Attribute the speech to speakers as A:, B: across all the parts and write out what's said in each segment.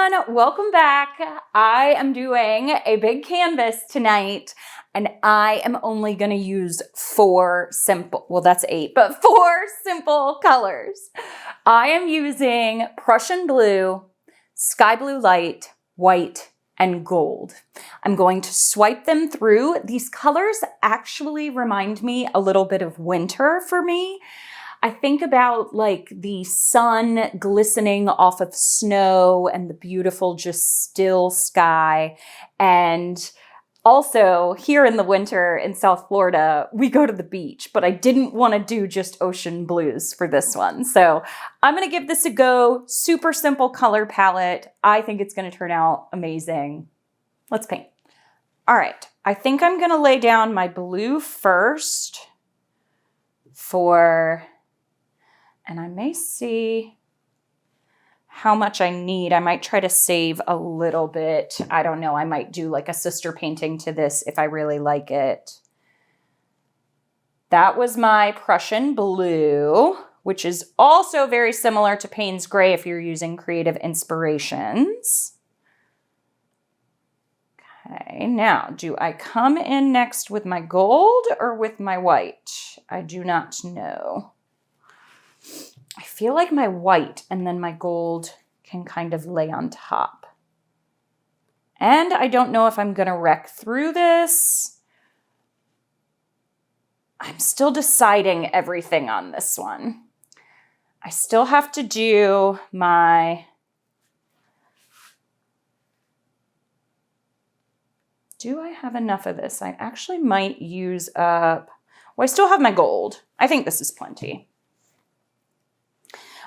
A: everyone, welcome back. I am doing a big canvas tonight and I am only going to use 4 simple, well that's 8, but 4 simple colors. I am using Prussian blue, sky blue light, white, and gold. I'm going to swipe them through. These colors actually remind me a little bit of winter for me. I think about like the sun glistening off of snow and the beautiful just still sky. And also here in the winter in South Florida, we go to the beach, but I didn't want to do just ocean blues for this one. So I'm going to give this a go. Super simple color palette. I think it's going to turn out amazing. Let's paint. All right. I think I'm going to lay down my blue first and I may see how much I need. I might try to save a little bit. I don't know. I might do like a sister painting to this if I really like it. That was my Prussian blue, which is also very similar to Payne's Gray if you're using Creative Inspirations. Okay, now do I come in next with my gold or with my white? I do not know. I feel like my white and then my gold can kind of lay on top. And I don't know if I'm going to wreck through this. I'm still deciding everything on this one. I still have to do my... Do I have enough of this? I actually might use up... Well, I still have my gold. I think this is plenty.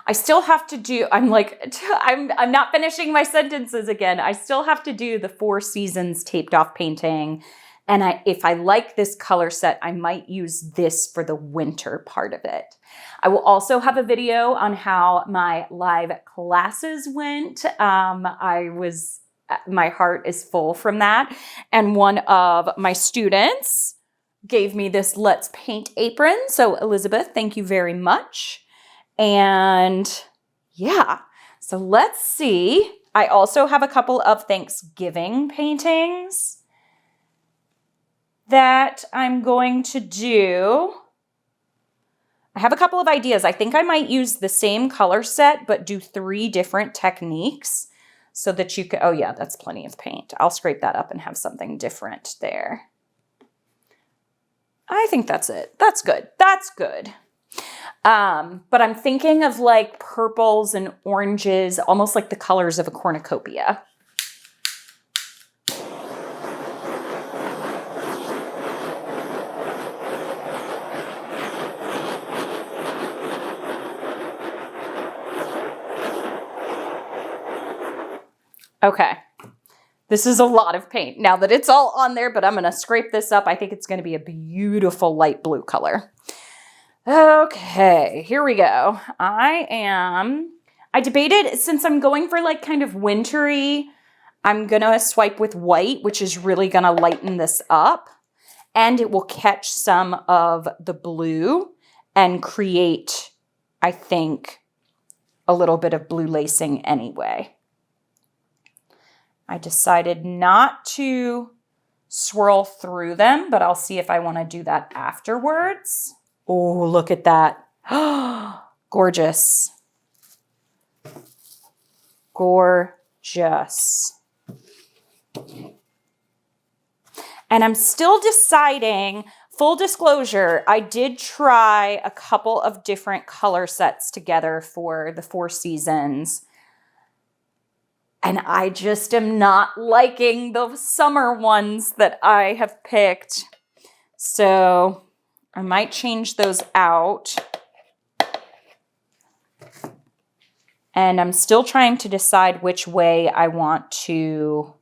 A: I still have to do, I'm not finishing my sentences again. I still have to do the 4 Seasons taped off painting. And if I like this color set, I might use this for the winter part of it. I will also have a video on how my live classes went. My heart is full from that. And one of my students gave me this Let's Paint apron. So Elizabeth, thank you very much. And yeah, so let's see. I also have a couple of Thanksgiving paintings that I'm going to do. I have a couple of ideas. I think I might use the same color set, but do 3 different techniques so that you could, oh yeah, that's plenty of paint. I'll scrape that up and have something different there. I think that's it. That's good. That's good. But I'm thinking of like purples and oranges, almost like the colors of a cornucopia. Okay. This is a lot of paint now that it's all on there, but I'm going to scrape this up. I think it's going to be a beautiful light blue color. Okay, here we go. I debated, since I'm going for like kind of wintry, I'm going to swipe with white, which is really going to lighten this up. And it will catch some of the blue and create, I think, a little bit of blue lacing anyway. I decided not to swirl through them, but I'll see if I want to do that afterwards. Oh, look at that. Gorgeous. Gorgeous. And I'm still deciding, full disclosure, I did try a couple of different color sets together for the 4 Seasons. And I just am not liking the summer ones that I have picked. So I might change those out. And I'm still trying to decide which way I want to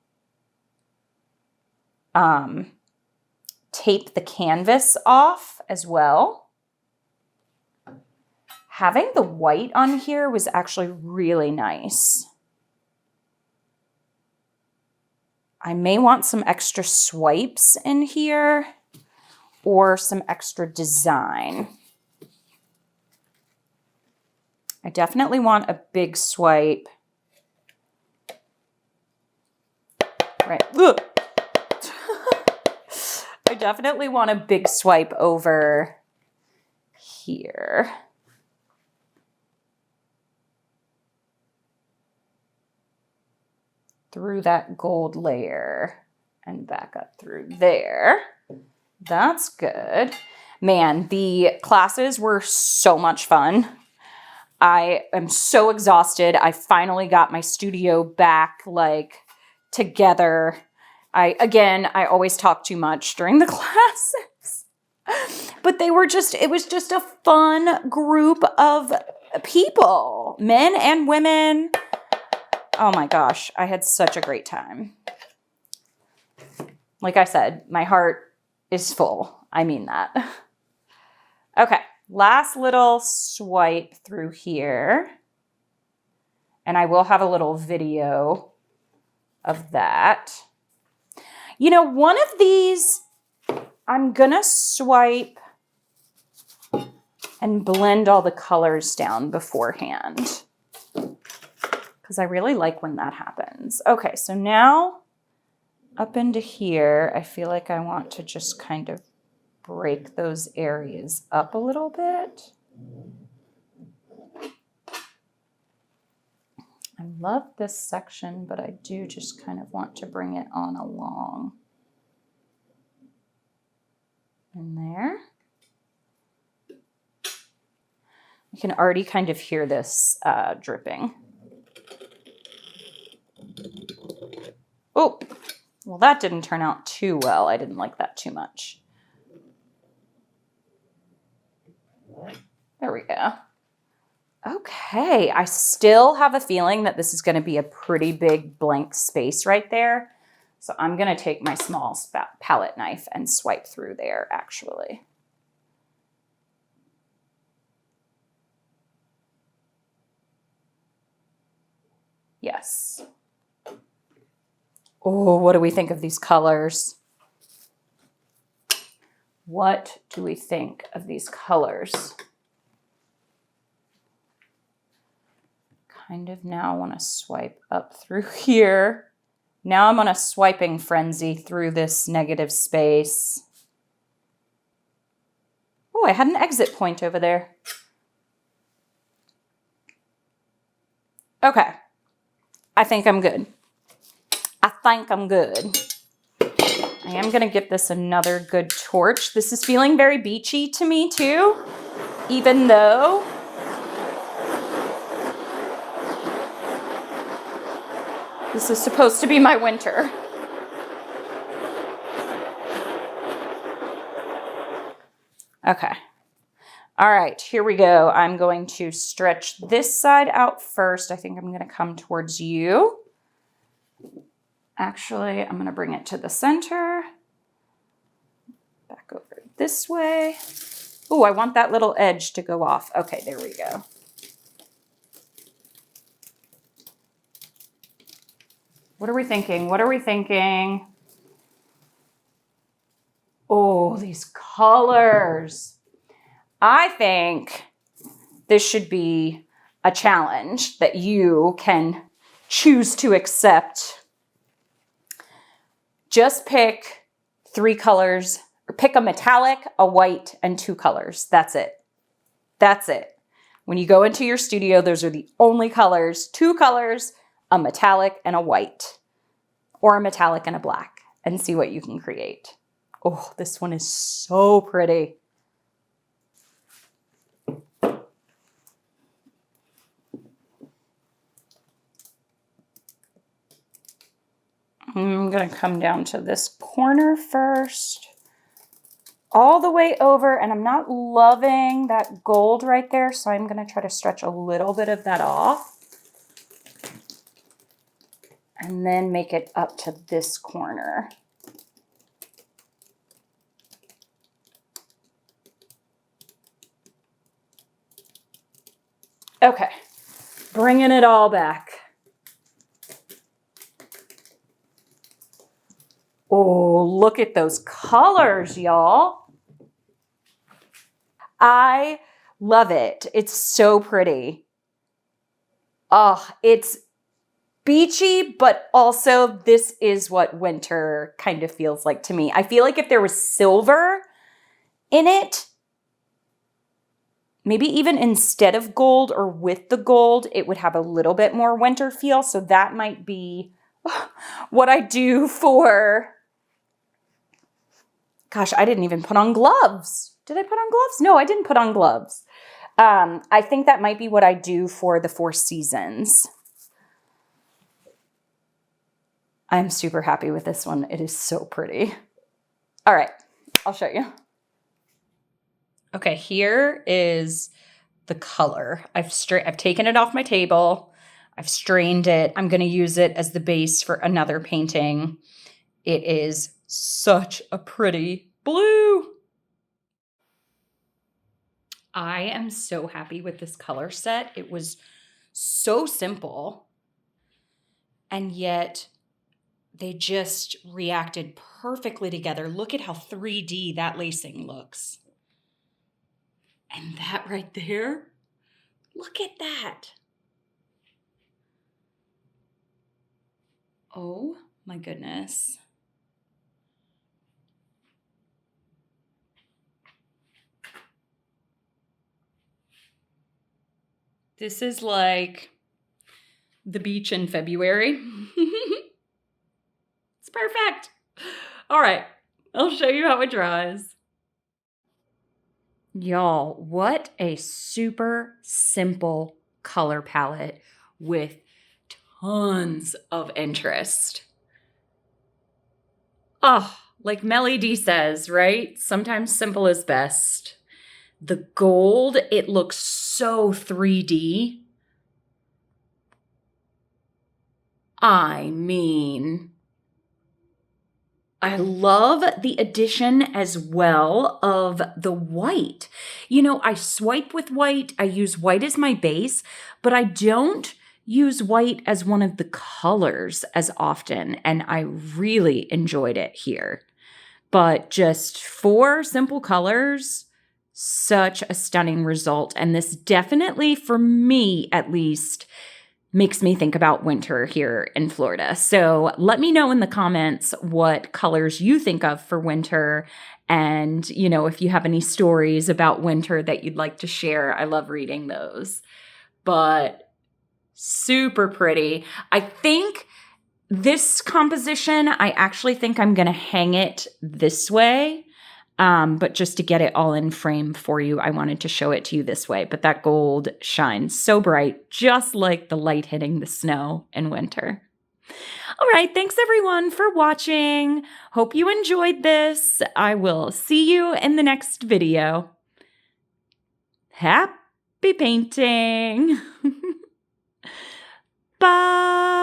A: tape the canvas off as well. Having the white on here was actually really nice. I may want some extra swipes in here or some extra design. I definitely want a big swipe Right. Ugh. I definitely want a big swipe over here. Through that gold layer and back up through there. That's good. Man, the classes were so much fun. I am so exhausted. I finally got my studio back, like, together. I always talk too much during the classes. But it was just a fun group of people, men and women. Oh my gosh, I had such a great time. Like I said, my heart is full. I mean that. Okay, last little swipe through here. And I will have a little video of that. You know, one of these, I'm gonna swipe and blend all the colors down beforehand, because I really like when that happens. Okay, so now up into here, I feel like I want to just kind of break those areas up a little bit. I love this section, but I do just kind of want to bring it on along. In there. You can already kind of hear this dripping. Oh, well, that didn't turn out too well. I didn't like that too much. There we go. Okay, I still have a feeling that this is going to be a pretty big blank space right there. So I'm going to take my small palette knife and swipe through there, actually. Yes. Oh, what do we think of these colors? What do we think of these colors? Kind of now want to swipe up through here. Now I'm on a swiping frenzy through this negative space. Oh, I had an exit point over there. Okay. I think I'm good. I think I'm good. I am going to give this another good torch. This is feeling very beachy to me too, even though this is supposed to be my winter. Okay. All right, here we go. I'm going to stretch this side out first. I think I'm going to come towards you. Actually, I'm going to bring it to the center. Back over this way. Oh, I want that little edge to go off. Okay, there we go. What are we thinking? What are we thinking? Oh, these colors. I think this should be a challenge that you can choose to accept. Just pick 3 colors, or pick a metallic, a white, and 2 colors. That's it. That's it. When you go into your studio, those are the only colors. 2 colors, a metallic and a white, or a metallic and a black, and see what you can create. Oh, this one is so pretty. I'm going to come down to this corner first, all the way over, and I'm not loving that gold right there, so I'm going to try to stretch a little bit of that off, and then make it up to this corner. Okay, bringing it all back. Oh, look at those colors, y'all. I love it. It's so pretty. Oh, it's beachy, but also this is what winter kind of feels like to me. I feel like if there was silver in it, maybe even instead of gold or with the gold, it would have a little bit more winter feel. So that might be what I do for, gosh, I didn't even put on gloves. Did I put on gloves? No, I didn't put on gloves. I think that might be what I do for the 4 seasons. I'm super happy with this one. It is so pretty. All right, I'll show you. Okay, here is the color. I've taken it off my table. I've strained it. I'm going to use it as the base for another painting. It is such a pretty blue. I am so happy with this color set. It was so simple, and yet they just reacted perfectly together. Look at how 3D that lacing looks. And that right there, look at that. Oh my goodness. This is like the beach in February. It's perfect. All right, I'll show you how it dries. Y'all, what a super simple color palette with tons of interest. Oh, like Melly D says, right? Sometimes simple is best. The gold, it looks so 3D. I mean, I love the addition as well of the white. You know, I swipe with white. I use white as my base, but I don't use white as one of the colors as often, and I really enjoyed it here. But just 4 simple colors, such a stunning result. And this definitely, for me at least, makes me think about winter here in Florida. So let me know in the comments what colors you think of for winter. And, you know, if you have any stories about winter that you'd like to share, I love reading those. But super pretty. I think this composition, I actually think I'm going to hang it this way. But just to get it all in frame for you, I wanted to show it to you this way. But that gold shines so bright, just like the light hitting the snow in winter. All right, thanks everyone for watching. Hope you enjoyed this. I will see you in the next video. Happy painting. Bye.